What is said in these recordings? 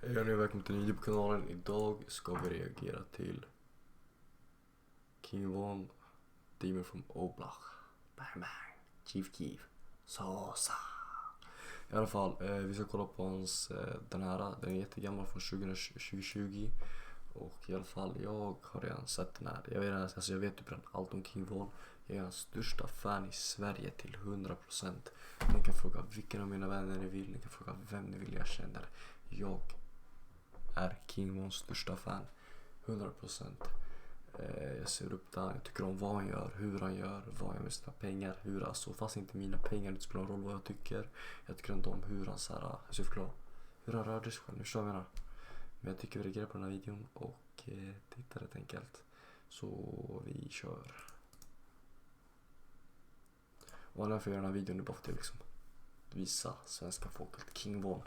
Hej och välkommen till YouTube-kanalen. Idag ska vi reagera till King Von, Demon from Oblak, Bang Bang, Chief, Sosa. I alla fall, vi ska kolla på hans, den är jättegammal från 2020. Och i alla fall, jag har redan sett den här. Jag vet typ allt om King Von. Jag är hans största fan i Sverige till 100%. Ni kan fråga vilken av mina vänner ni vill. Ni kan fråga vem ni vill jag känner. Jag är King Vons största fan. 100%. Jag ser upp där. Jag tycker om vad han gör, hur han gör, vad jag med sina pengar, hur alltså, fast inte mina pengar, det spelar roll vad jag tycker. Jag tycker inte om hur han hur han rörde sig själv, nu förstår jag menar. Men jag tycker vi reagerar på den här videon och tittar helt enkelt. Så vi kör. Och anledningen för att göra den här videon är bara för att liksom visa svenska folket King Von.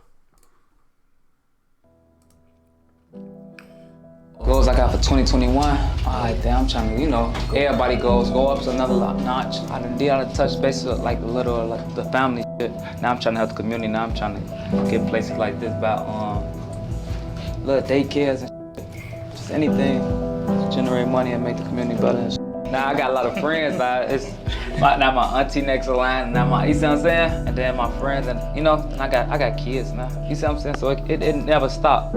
Goals I got for 2021. Alright, I'm trying to, everybody go up to another notch. I done touch bases with like the family shit. Now I'm trying to help the community. Now I'm trying to get places like this about little daycares and shit. Just anything to generate money and make the community better and shit. Now I got a lot of friends, now my auntie next to line, now you see what I'm saying? And then my friends, and and I got kids now. You see what I'm saying? So it never stopped.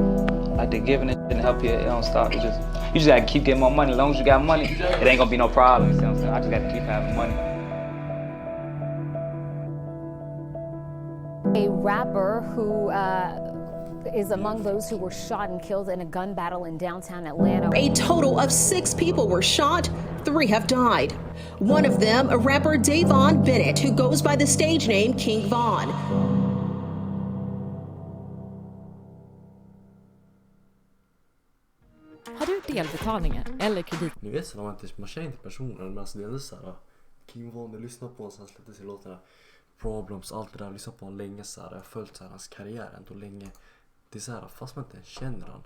Like the giving it and help you, it don't stop. You just gotta keep getting more money. As long as you got money, it ain't gonna be no problem. You see what I'm saying? I just gotta keep having money. A rapper who is among those who were shot and killed in a gun battle in downtown Atlanta. A total of 6 people were shot, 3 have died. One of them, a rapper Davon Bennett, who goes by the stage name King Von. Har du delbetalningar eller kredit? Ni vet så man känner inte personen, men alltså det är ändå såhär King Von, jag lyssnar på honom, han släppte sig låtarna Problems, allt det där, jag lyssnar på honom länge såhär, jag har följt såhär hans karriär ändå länge. Det är såhär, fast man inte känner han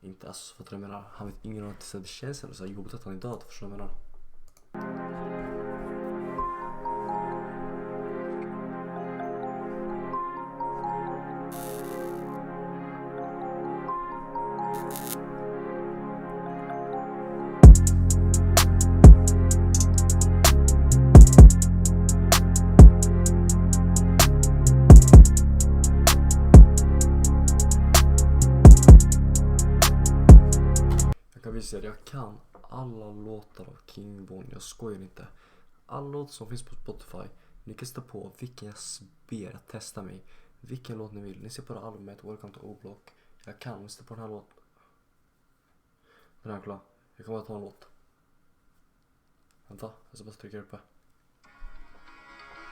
inte, alltså för att jag menar, han vet ingen annan att det känns ändå såhär jobbigt att han är död, förstår jag menar. Jag kan alla låtar av King Von, jag skojar inte. Alla låtar som finns på Spotify. Ni kan stå på vilken jag ber att testa mig. Vilken låt ni vill. Ni ser på det albumet, Welcome to Oblak. Jag kan stå på den här låten. Den här är klar. Jag kan bara ta en låt. Vänta, jag ska bara trycka uppe.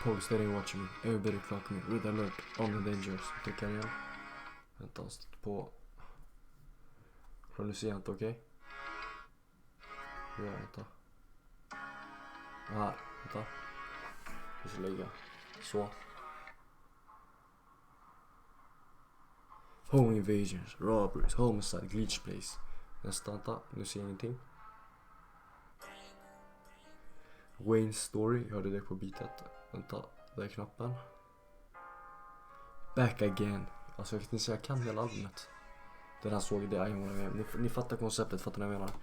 Police steady watching me. Everybody clock me. Red alert. On the dangerous. Trycker igen. Vänta, stå på. Nu ser jag inte, okej? Ja, vänta. Här, vänta. Vi ska lägga. Så. Home invasions, robberies, homicide, glitch place. Nästa, vänta. Nu ser jag ingenting. Wayne's story, jag hörde det på beatet. Vänta, där är knappen. Back again. Alltså jag kan inte säga, jag kan hela albumet. Den här såg det, ni fattar konceptet, fattar ni vad jag menar?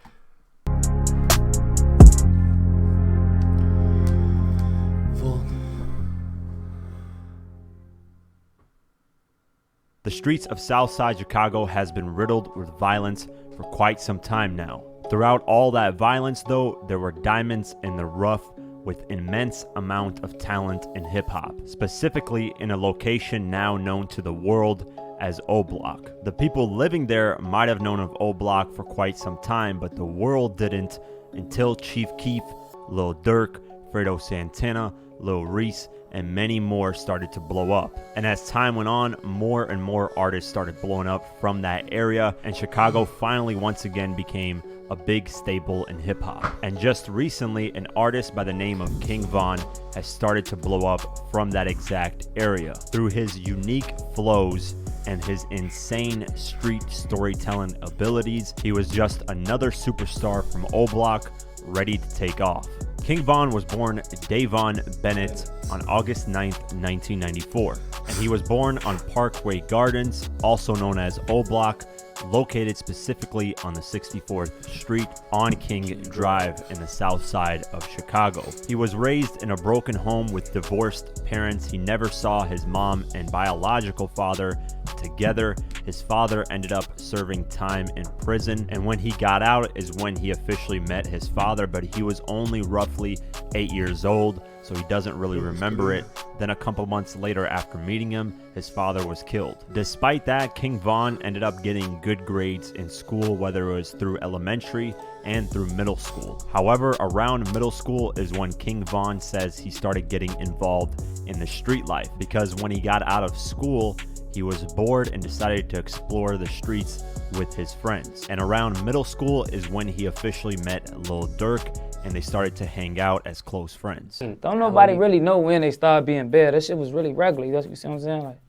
The streets of Southside Chicago has been riddled with violence for quite some time now. Throughout all that violence though, there were diamonds in the rough with immense amount of talent in hip-hop, specifically in a location now known to the world as Oblak. The people living there might have known of Oblak for quite some time, but the world didn't until Chief Keef, Lil Durk, Fredo Santana, Lil Reese, and many more started to blow up. And as time went on, more and more artists started blowing up from that area, and Chicago finally once again became a big staple in hip-hop. And just recently, an artist by the name of King Von has started to blow up from that exact area. Through his unique flows and his insane street storytelling abilities, he was just another superstar from Oblak ready to take off. King Von was born Davon Bennett on August 9th, 1994, and he was born on Parkway Gardens, also known as O Block, located specifically on the 64th Street on King Drive in the south side of Chicago. He was raised in a broken home with divorced parents. He never saw his mom and biological father together. His father ended up serving time in prison, and when he got out is when he officially met his father, but he was only roughly 8 years old, so he doesn't really remember it. Then a couple months later after meeting him, his father was killed. Despite that, King Von ended up getting good grades in school, whether it was through elementary and through middle school. However, around middle school is when King Von says he started getting involved in the street life, because when he got out of school, he was bored and decided to explore the streets with his friends. And around middle school is when he officially met Lil Durk, and they started to hang out as close friends. Don't nobody really know when they started being bad. That shit was really regular. You see what I'm saying? Like,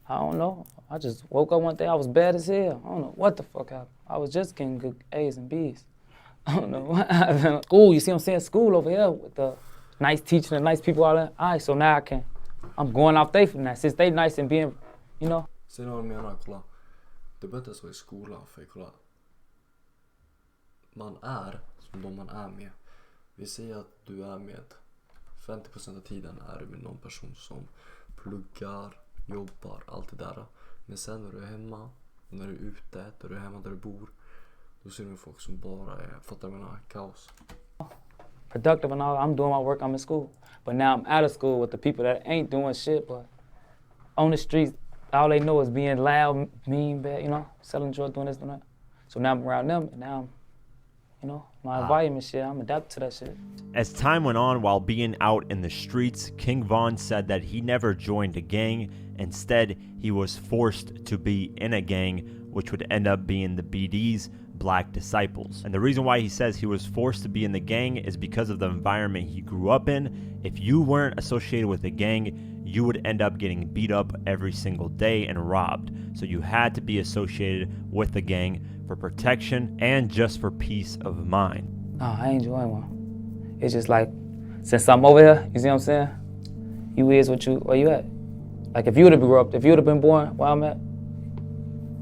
I don't know. I just woke up one day, I was bad as hell. I don't know what the fuck happened. I was just getting good A's and B's. I don't know what happened. School, you see what I'm saying? School over here with the nice teaching and nice people all that. All right, so now I'm going off they from that. Since they nice and being, you know. Ser ni vad jag menar? Kolla. Det behöver inte så i skolan, för kolla. Man är som de man är med. Vi säger att du är med 50% av tiden är du med någon person som pluggar, jobbar, allt det där. Men sen när du är hemma, när du är ute, när du är hemma där du bor, då ser du folk som bara är, fattar du vad jag menar, kaos. Productive and all, I'm doing my work, I'm in school. But now I'm out of school with the people that ain't doing shit, but on the streets, all they know is being loud, mean, bad, you know, selling drugs, doing this, doing that. So now I'm around them, and now I'm, you know, my environment shit, I'm adapted to that shit. As time went on while being out in the streets, King Von said that he never joined a gang. Instead, he was forced to be in a gang, which would end up being the BD's Black Disciples. And the reason why he says he was forced to be in the gang is because of the environment he grew up in. If you weren't associated with a gang, you would end up getting beat up every single day and robbed. So you had to be associated with the gang for protection and just for peace of mind. No, I ain't joining one. It's just like, since I'm over here, you see what I'm saying? You is what you, where you at? Like if you would have grew up, if you would have been born where I'm at,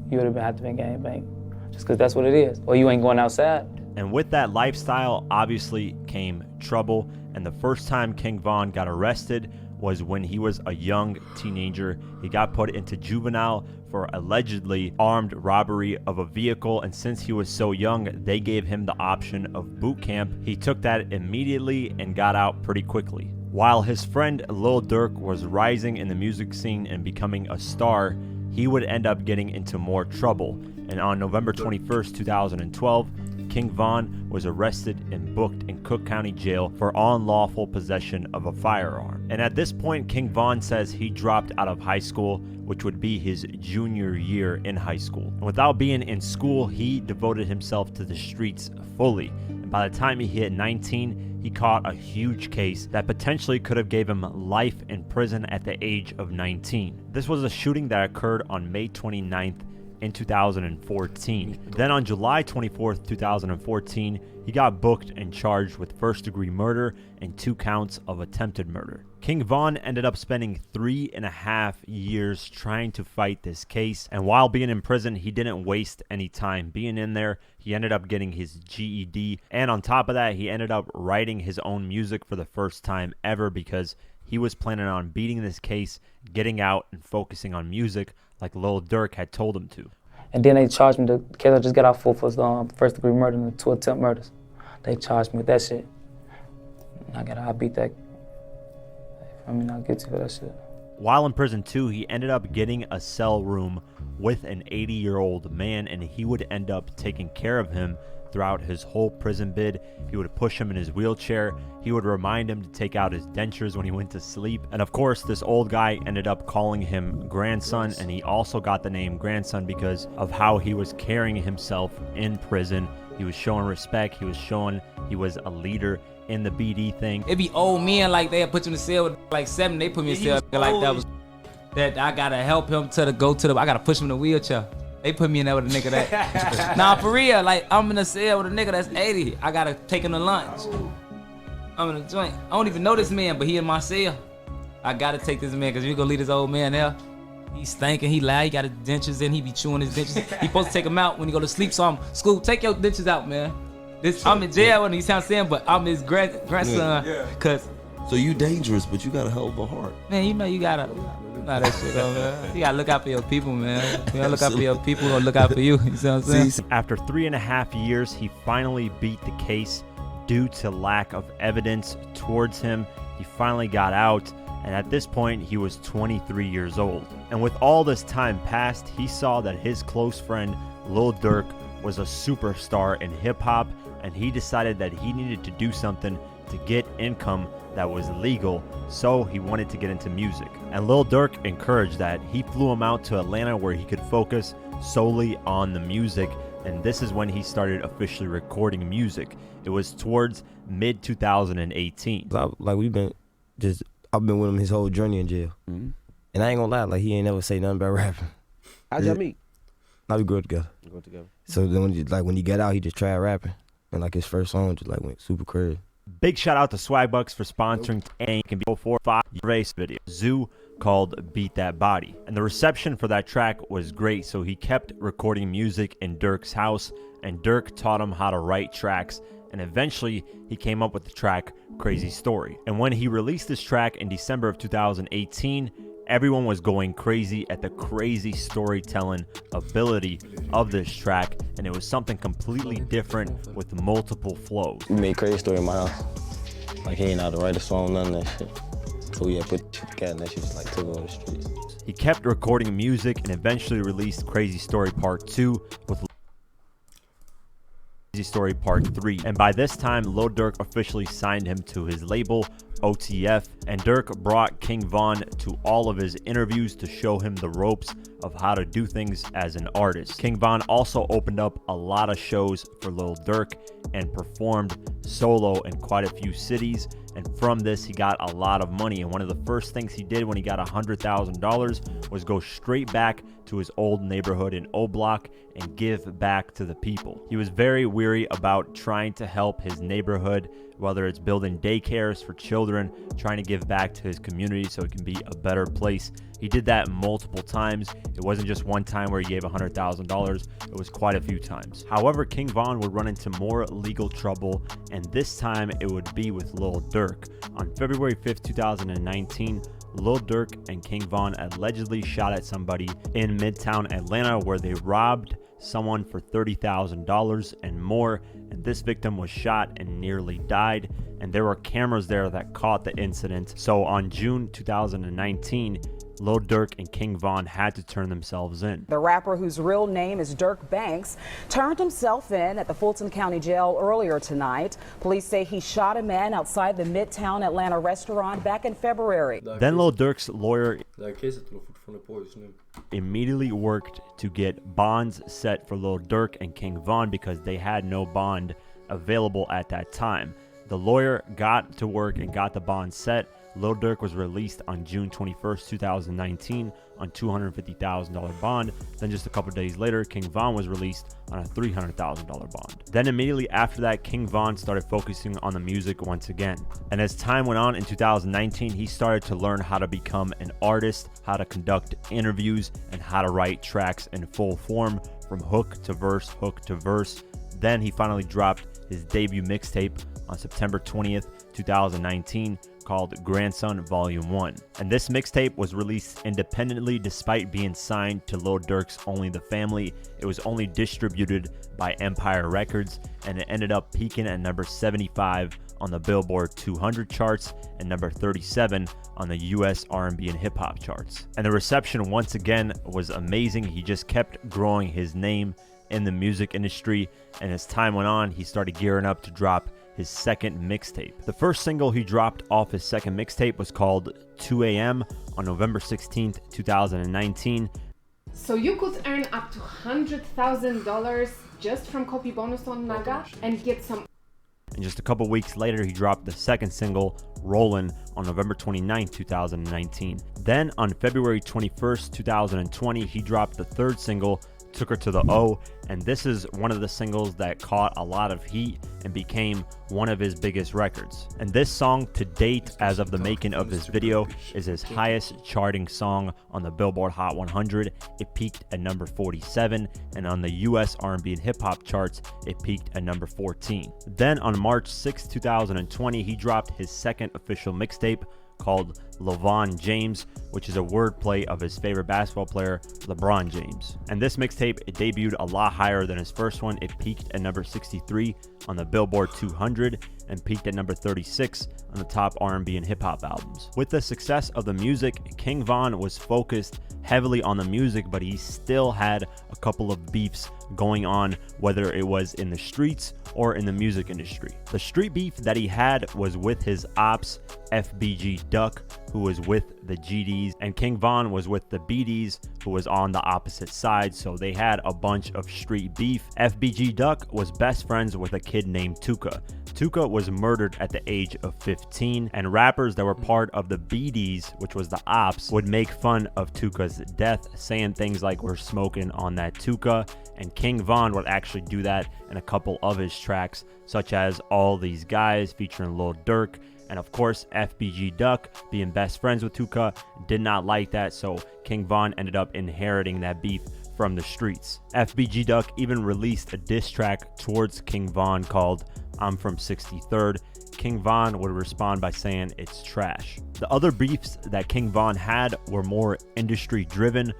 you would have had to be gang bang. Just because that's what it is. Or you ain't going outside. And with that lifestyle, obviously came trouble. And the first time King Von got arrested was when he was a young teenager. He got put into juvenile for allegedly armed robbery of a vehicle, and since he was so young, they gave him the option of boot camp. He took that immediately and got out pretty quickly. While his friend Lil Durk was rising in the music scene and becoming a star, he would end up getting into more trouble. And on November 21st, 2012, King Von was arrested and booked in Cook County Jail for unlawful possession of a firearm. And at this point, King Von says he dropped out of high school, which would be his junior year in high school. And without being in school, he devoted himself to the streets fully. And by the time he hit 19, he caught a huge case that potentially could have gave him life in prison at the age of 19. This was a shooting that occurred on May 29th in 2014. Then on July 24th, 2014, he got booked and charged with first-degree murder and 2 counts of attempted murder. King Von ended up spending 3.5 years trying to fight this case, and while being in prison, he didn't waste any time being in there. He ended up getting his GED, and on top of that, he ended up writing his own music for the first time ever because he was planning on beating this case, getting out, and focusing on music like Lil Durk had told him to. And then they charged me, the case I just got out for first degree murder and 2 attempt murders. They charged me with that shit. I beat that. I'll get you for that shit. While in prison too, he ended up getting a cell room with an 80-year-old man, and he would end up taking care of him throughout his whole prison bid. He would push him in his wheelchair. He would remind him to take out his dentures when he went to sleep. And of course, this old guy ended up calling him grandson, and he also got the name grandson because of how he was carrying himself in prison. He was showing respect. He was showing he was a leader in the BD thing. It be old men like they put you in the cell with like 7. They put me in the cell like that was that I gotta help him I gotta push him in the wheelchair. They put me in there with a nigga that. Nah, for real, like I'm in a cell with a nigga that's 80. I gotta take him to lunch. I'm in the joint. I don't even know this man, but he in my cell. I gotta take this man, because we gonna leave this old man there. He's stinking, he loud, he got his dentures in, he be chewing his dentures. He supposed to take them out when he go to sleep, so I'm, school, take your dentures out, man. I'm in jail when he sounds saying, but I'm his grandson, cause. So you dangerous, but you got a hell of a heart. Man, you know you gotta, that shit though, man. You gotta look out for your people, man. You gotta look out for your people, who gonna look out for you, you see what I'm saying? After 3.5 years, he finally beat the case due to lack of evidence towards him. He finally got out, and at this point, he was 23 years old. And with all this time passed, he saw that his close friend, Lil Durk, was a superstar in hip-hop, and he decided that he needed to do something to get income that was legal, so he wanted to get into music. And Lil Durk encouraged that. He flew him out to Atlanta where he could focus solely on the music, and this is when he started officially recording music. It was towards mid-2018. I've been with him his whole journey in jail. And I ain't gonna lie, like he ain't never say nothing about rapping. How'd y'all meet? Now we grew up together. So then when he got out, he just tried rapping. And like his first song just like went super crazy. Big shout out to Swagbucks for sponsoring and can be 4-5 race video. Zoo called Beat That Body. And the reception for that track was great, so he kept recording music in Durk's house, and Durk taught him how to write tracks, and eventually he came up with the track Crazy Story. And when he released this track in December of 2018, everyone was going crazy at the crazy storytelling ability of this track, and it was something completely different with multiple flows. We made Crazy Story in my house. Like he ain't know how to write a song, none of that shit. So we had put shit together and that shit just like took over the streets. He kept recording music and eventually released Crazy Story Part 2 with Crazy Story Part 3. And by this time, Lil Durk officially signed him to his label, OTF, and Durk brought King Von to all of his interviews to show him the ropes of how to do things as an artist. King Von also opened up a lot of shows for Lil Durk and performed solo in quite a few cities, and from this he got a lot of money. And one of the first things he did when he got $100,000 was go straight back to his old neighborhood in O Block and give back to the people. He was very weary about trying to help his neighborhood, whether it's building daycares for children, trying to give back to his community so it can be a better place. He did that multiple times. It wasn't just one time where he gave $100,000. It was quite a few times. However, King Von would run into more legal trouble, and this time it would be with Lil Durk. On February 5th, 2019, Lil Durk and King Von allegedly shot at somebody in Midtown Atlanta where they robbed someone for $30,000 and more, and this victim was shot and nearly died, and there were cameras there that caught the incident. So on June 2019, Lil Durk and King Von had to turn themselves in. The rapper, whose real name is Dirk Banks, turned himself in at the Fulton County Jail earlier tonight. Police say he shot a man outside the Midtown Atlanta restaurant back in February. Then Lil Durk's lawyer immediately worked to get bonds set for Lil Durk and King Von because they had no bond available at that time. The lawyer got to work and got the bond set. Lil Durk was released on June 21st, 2019 on $250,000 bond. Then just a couple days later, King Von was released on a $300,000 bond. Then immediately after that, King Von started focusing on the music once again. And as time went on in 2019, he started to learn how to become an artist, how to conduct interviews, and how to write tracks in full form from hook to verse, hook to verse. Then he finally dropped his debut mixtape on September 20th, 2019, called Grandson Volume 1. And this mixtape was released independently despite being signed to Lil Durk's Only the Family. It was only distributed by Empire Records, and it ended up peaking at number 75 on the Billboard 200 charts and number 37 on the US R&B and hip hop charts. And the reception once again was amazing. He just kept growing his name in the music industry, and as time went on, he started gearing up to drop his second mixtape. The first single he dropped off his second mixtape was called 2 a.m. on November 16th, 2019. So you could earn up to $100,000 just from copy bonus on Naga and get some. And just a couple weeks later, he dropped the second single, Rollin', on November 29th, 2019. Then on February 21st, 2020, he dropped the third single, Took Her to the O, and this is one of the singles that caught a lot of heat and became one of his biggest records. And this song to date, as of the making of this video, is his highest charting song on the Billboard Hot 100. It peaked at number 47, and on the US R&B and hip hop charts, it peaked at number 14. Then on March 6, 2020, he dropped his second official mixtape called LeVon James, which is a wordplay of his favorite basketball player, LeBron James. And this mixtape, it debuted a lot higher than his first one. It peaked at number 63 on the Billboard 200 and peaked at number 36 on the top R&B and hip hop albums. With the success of the music, King Von was focused heavily on the music, but he still had a couple of beefs going on, whether it was in the streets or in the music industry. The street beef that he had was with his ops, FBG Duck, who was with the GDs, and King Von was with the BDs, who was on the opposite side, so they had a bunch of street beef. FBG Duck was best friends with a kid named Tuka. Tuka was murdered at the age of 15, and rappers that were part of the BDs, which was the ops, would make fun of Tuka's death, saying things like, "We're smoking on that Tuka," and King Von would actually do that in a couple of his tracks, such as All These Guys featuring Lil Durk. And of course, FBG Duck, being best friends with Tuka, did not like that, so King Von ended up inheriting that beef from the streets. FBG Duck even released a diss track towards King Von called I'm From 63rd. King Von would respond by saying it's trash. The other beefs that King Von had were more industry driven.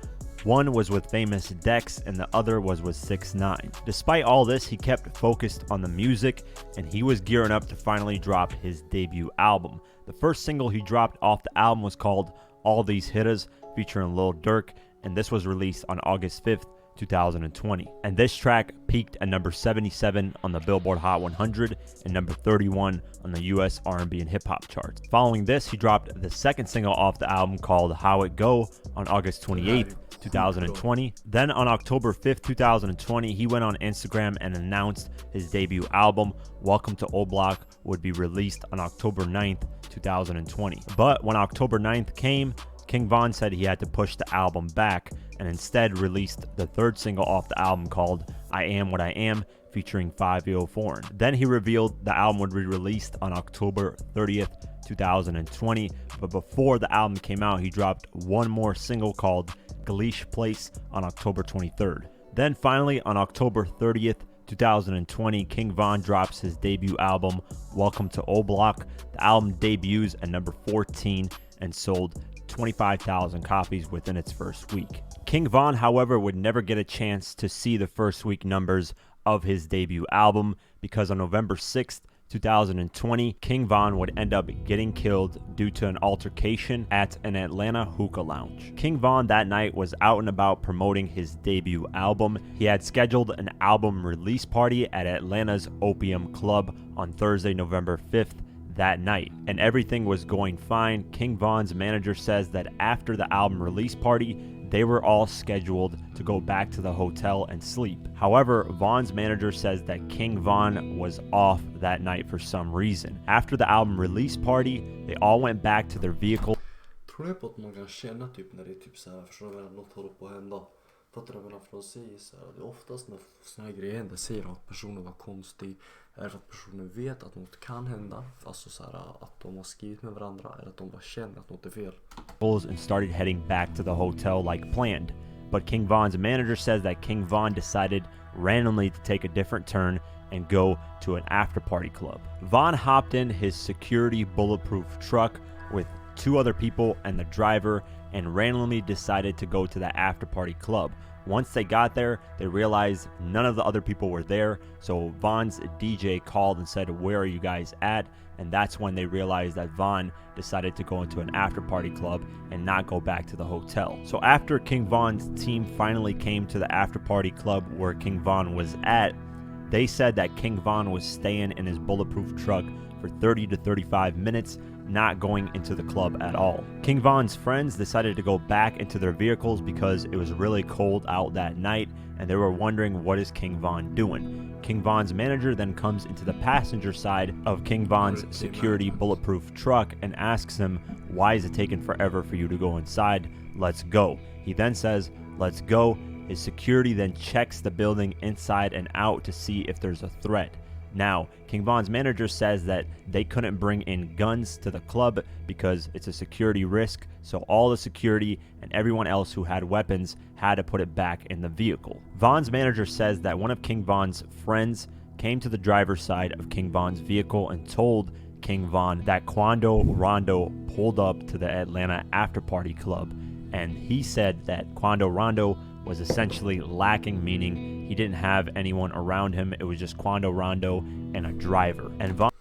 One was with Famous Dex and the other was with 6ix9ine. Despite all this, he kept focused on the music, and he was gearing up to finally drop his debut album. The first single he dropped off the album was called All These Hitters featuring Lil Durk, and this was released on August 5th, 2020. And this track peaked at number 77 on the Billboard Hot 100 and number 31 on the US R&B and hip hop charts. Following this, he dropped the second single off the album called How It Go on August 28th, 2020. Then on October 5th, 2020, he went on Instagram and announced his debut album, Welcome to O Block, would be released on October 9th, 2020. But when October 9th came, King Von said he had to push the album back and instead released the third single off the album called I Am What I Am, featuring 5 Foreign. Then he revealed the album would be released on October 30th, 2020, but before the album came out, he dropped one more single called Galeesh Place on October 23rd. Then finally, on October 30th, 2020, King Von drops his debut album, Welcome to O Block. The album debuts at number 14 and sold 25,000 copies within its first week. King Von, however, would never get a chance to see the first week numbers of his debut album because on November 6th, 2020, King Von would end up getting killed due to an altercation at an Atlanta hookah lounge. King Von that night was out and about promoting his debut album. He had scheduled an album release party at Atlanta's Opium Club on Thursday, November 5th that night, and everything was going fine. King Von's manager says that after the album release party, they were all scheduled to go back to the hotel and sleep. However, Von's manager says that King Von was off that night for some reason. After the album release party, they all went back to their vehicle. Tror du på att man kan känna typ när det är typ så här, förstår du, något håller på att hända? Fattar du vad de säger så här? Det är oftast när såna här grejer händer säger de att personen var konstig. Är det för att personen vet att något kan hända? Alltså så här, att de har skrivit med varandra, eller att de bara känner att något är fel. And started heading back to the hotel like planned. But King Von's manager says that King Von decided randomly to take a different turn and go to an after party club. Von hopped in his security bulletproof truck with 2 other people and the driver and randomly decided to go to the after party club. Once they got there, they realized none of the other people were there, so Von's DJ called and said, "Where are you guys at?" And that's when they realized that Von decided to go into an after party club and not go back to the hotel. So after King Von's team finally came to the after party club where King Von was at, they said that King Von was staying in his bulletproof truck for 30 to 35 minutes, not going into the club at all. King Von's friends decided to go back into their vehicles because it was really cold out that night and they were wondering, what is King Von doing? King Von's manager then comes into the passenger side of King Von's security bulletproof truck and asks him, "Why is it taking forever for you to go inside? Let's go." He then says, "Let's go." His security then checks the building inside and out to see if there's a threat. Now, King Von's manager says that they couldn't bring in guns to the club because it's a security risk, so all the security and everyone else who had weapons had to put it back in the vehicle. Von's manager says that one of King Von's friends came to the driver's side of King Von's vehicle and told King Von that Quando Rondo pulled up to the Atlanta After Party Club, and he said that Quando Rondo was essentially lacking, meaning he didn't have anyone around him. It was just Quando Rondo and a driver. And Von's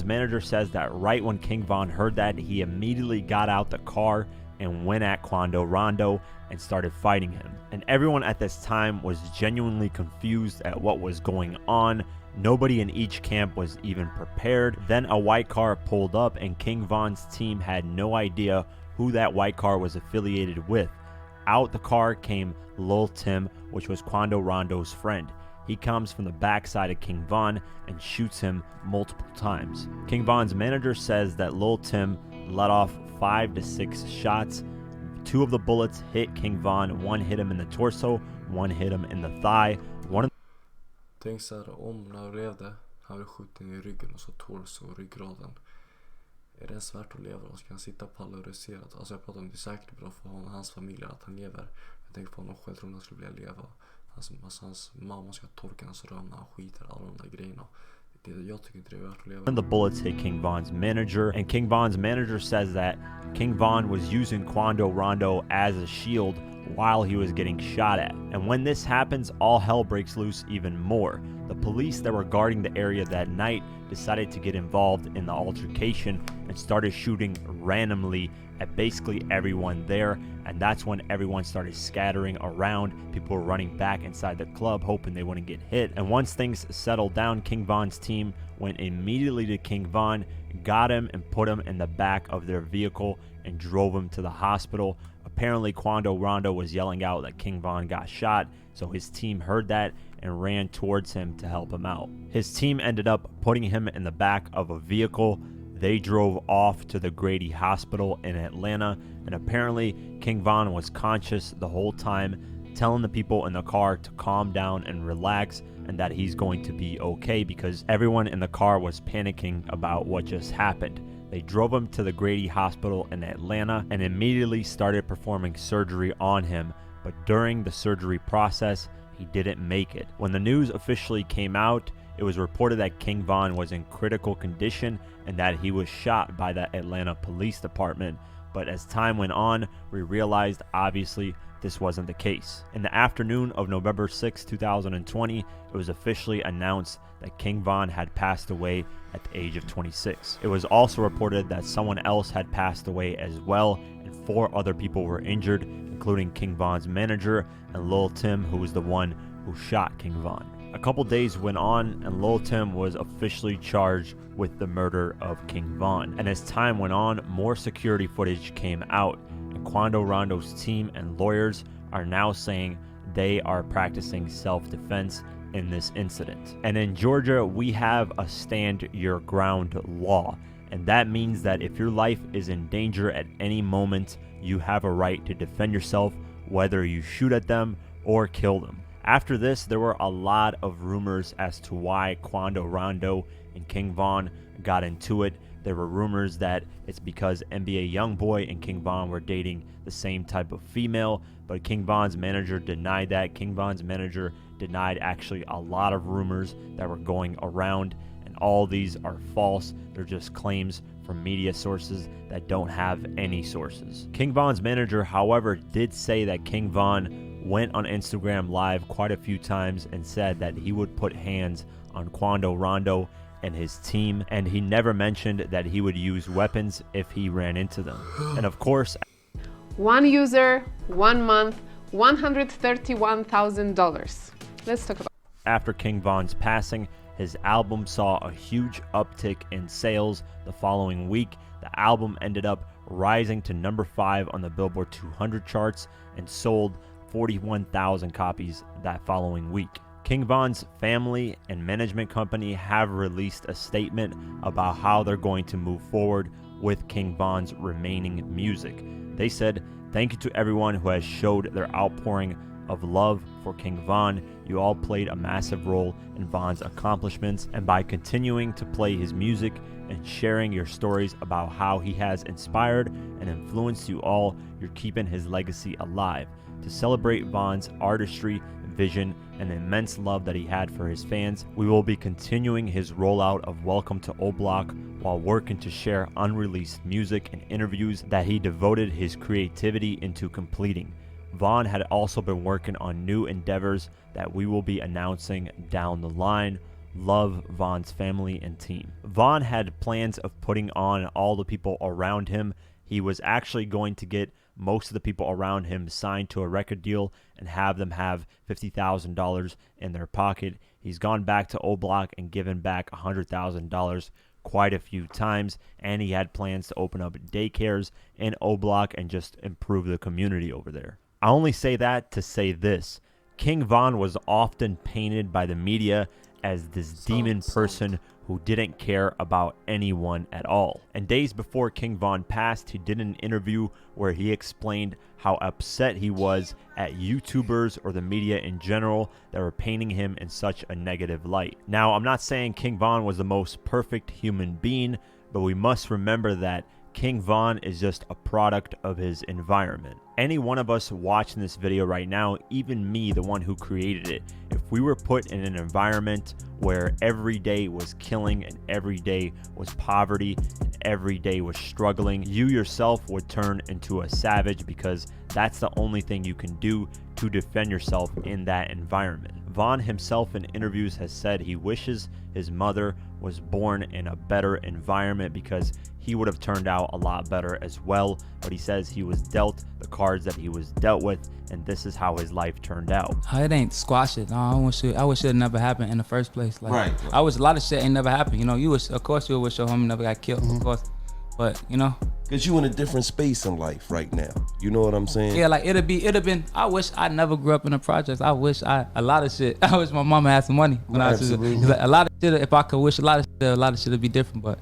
manager says that right when King Von heard that, he immediately got out the car and went at Quando Rondo and started fighting him. And everyone at this time was genuinely confused at what was going on. Nobody in each camp was even prepared. Then a white car pulled up and King Von's team had no idea who that white car was affiliated with. Out the car came Lil Tim, which was Quando Rondo's friend. He comes from the backside of King Von and shoots him multiple times. King Von's manager says that Lil Tim let off 5 to 6 shots. 2 of the bullets hit King Von. 1 hit him in the torso, 1 hit him in the thigh. Tänk så här, om när han levde, han blev skjuten i ryggen och så torso och ryggraden. Är det svärt att leva och ska han sitta polariserat? Alltså jag pratar om det är säkert bra för hans familj att han lever. Jag tänker på honom själv, tror han skulle vilja leva. Hans mamma ska torka hans röv när han skiter, alla de där grejerna. Jag tycker inte det är värt att leva. And the bullets hit King Von's manager, and King Von's manager says that King Von was using Quando Rondo as a shield while he was getting shot at. And when this happens, all hell breaks loose even more. The police that were guarding the area that night decided to get involved in the altercation and started shooting randomly at basically everyone there, and that's when everyone started scattering around. People were running back inside the club hoping they wouldn't get hit. And once things settled down, King Von's team went immediately to King Von, got him and put him in the back of their vehicle and drove him to the hospital. Apparently Quando Rondo was yelling out that King Von got shot, so his team heard that and ran towards him to help him out. His team ended up putting him in the back of a vehicle. They drove off to the Grady Hospital in Atlanta, and apparently King Von was conscious the whole time, telling the people in the car to calm down and relax and that he's going to be okay because everyone in the car was panicking about what just happened. They drove him to the Grady Hospital in Atlanta and immediately started performing surgery on him, but during the surgery process, he didn't make it. When the news officially came out, it was reported that King Von was in critical condition and that he was shot by the Atlanta Police Department. But as time went on, we realized obviously this wasn't the case. In the afternoon of November 6, 2020, it was officially announced that King Von had passed away at the age of 26. It was also reported that someone else had passed away as well, and 4 other people were injured, including King Von's manager and Lil Tim, who was the one who shot King Von. A couple days went on and Lil Tim was officially charged with the murder of King Von. And as time went on, more security footage came out, and Quando Rondo's team and lawyers are now saying they are practicing self-defense in this incident. And in Georgia, we have a stand your ground law, and that means that if your life is in danger at any moment, you have a right to defend yourself, whether you shoot at them or kill them. After this, there were a lot of rumors as to why Quando Rondo and King Von got into it. There were rumors that it's because NBA Youngboy and King Von were dating the same type of female, but King Von's manager denied that. King Von's manager denied actually a lot of rumors that were going around, and all these are false. They're just claims from media sources that don't have any sources. King Von's manager, however, did say that King Von went on Instagram Live quite a few times and said that he would put hands on Quando Rondo and his team, and he never mentioned that he would use weapons if he ran into them. And of course, 1 user, 1 month, $131,000. Let's talk about. After King Von's passing, his album saw a huge uptick in sales the following week. The album ended up rising to number 5 on the Billboard 200 charts and sold 41,000 copies that following week. King Von's family and management company have released a statement about how they're going to move forward with King Von's remaining music. They said Thank you to everyone who has showed their outpouring of love for King Von. You all played a massive role in Von's accomplishments, and by continuing to play his music and sharing your stories about how he has inspired and influenced you all, you're keeping his legacy alive. To celebrate Von's artistry, vision, and the immense love that he had for his fans, we will be continuing his rollout of Welcome to O Block while working to share unreleased music and interviews that he devoted his creativity into completing. Von had also been working on new endeavors that we will be announcing down the line. Love Von's family and team. Von had plans of putting on all the people around him. He was actually going to get most of the people around him signed to a record deal and have them have $50,000 in their pocket. He's gone back to O Block and given back $100,000 quite a few times, and he had plans to open up daycares in O Block and just improve the community over there. I only say that to say this: King Von was often painted by the media as this demon person who didn't care about anyone at all. And days before King Von passed, he did an interview where he explained how upset he was at YouTubers or the media in general that were painting him in such a negative light. Now, I'm not saying King Von was the most perfect human being, but we must remember that King Von is just a product of his environment. Any one of us watching this video right now, even me, the one who created it, if we were put in an environment where every day was killing and every day was poverty and every day was struggling, you yourself would turn into a savage, because that's the only thing you can do to defend yourself in that environment. Von himself in interviews has said he wishes his mother was born in a better environment because he would have turned out a lot better as well. But he says he was dealt the cards that he was dealt with, and this is how his life turned out. It ain't squash it. No, I wish it never happened in the first place. Like, Right. I wish a lot of shit ain't never happened. You know, of course you wish your homie never got killed, of course. But you know, Cause you in a different space in life right now. You know what I'm saying? yeah, like it'd have been. I wish I never grew up in the projects. I wish a lot of shit. I wish my mama had some money when I was like, a lot of shit. If I could wish a lot of shit would be different, but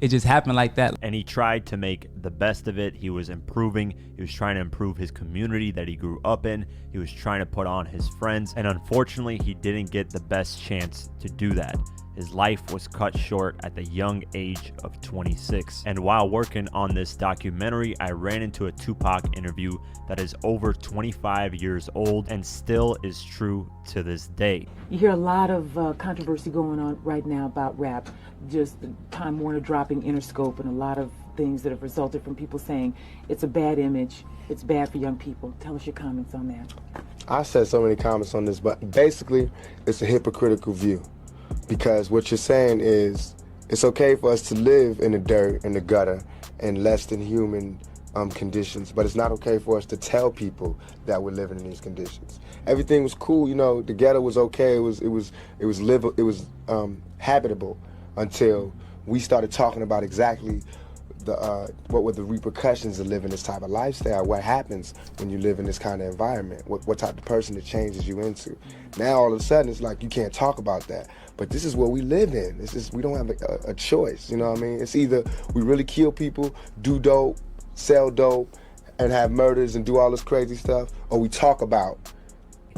it just happened like that. And he tried to make the best of it. He was improving. He was trying to improve his community that he grew up in. He was trying to put on his friends. And unfortunately, he didn't get the best chance to do that. His life was cut short at the young age of 26. And while working on this documentary, I ran into a Tupac interview that is over 25 years old and still is true to this day. You hear a lot of controversy going on right now about rap, just Time Warner dropping Interscope and a lot of things that have resulted from people saying it's a bad image, it's bad for young people. Tell us your comments on that. I said so many comments on this, but basically it's a hypocritical view. Because what you're saying is it's okay for us to live in the dirt, in the gutter, in less than human conditions, but it's not okay for us to tell people that we're living in these conditions. Everything was cool, you know. The ghetto was okay. It was habitable until we started talking about exactly what were the repercussions of living this type of lifestyle. What happens when you live in this kind of environment? What type of person it changes you into? Now all of a sudden it's like you can't talk about that. But this is what we live in. It's just, we don't have a choice, you know what I mean? It's either we really kill people, do dope, sell dope, and have murders and do all this crazy stuff, or we talk about.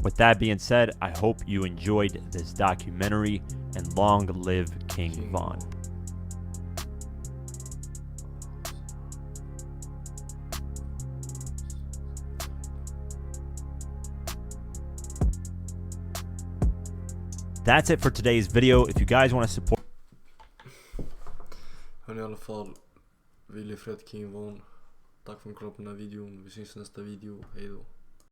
With that being said, I hope you enjoyed this documentary, and long live King Von. That's it for today's video. If you guys want to support... Hörni, i alla fall, vill fred King Von. Tack för att ni kollade på den här videon. Vi syns i nästa video. Hej då.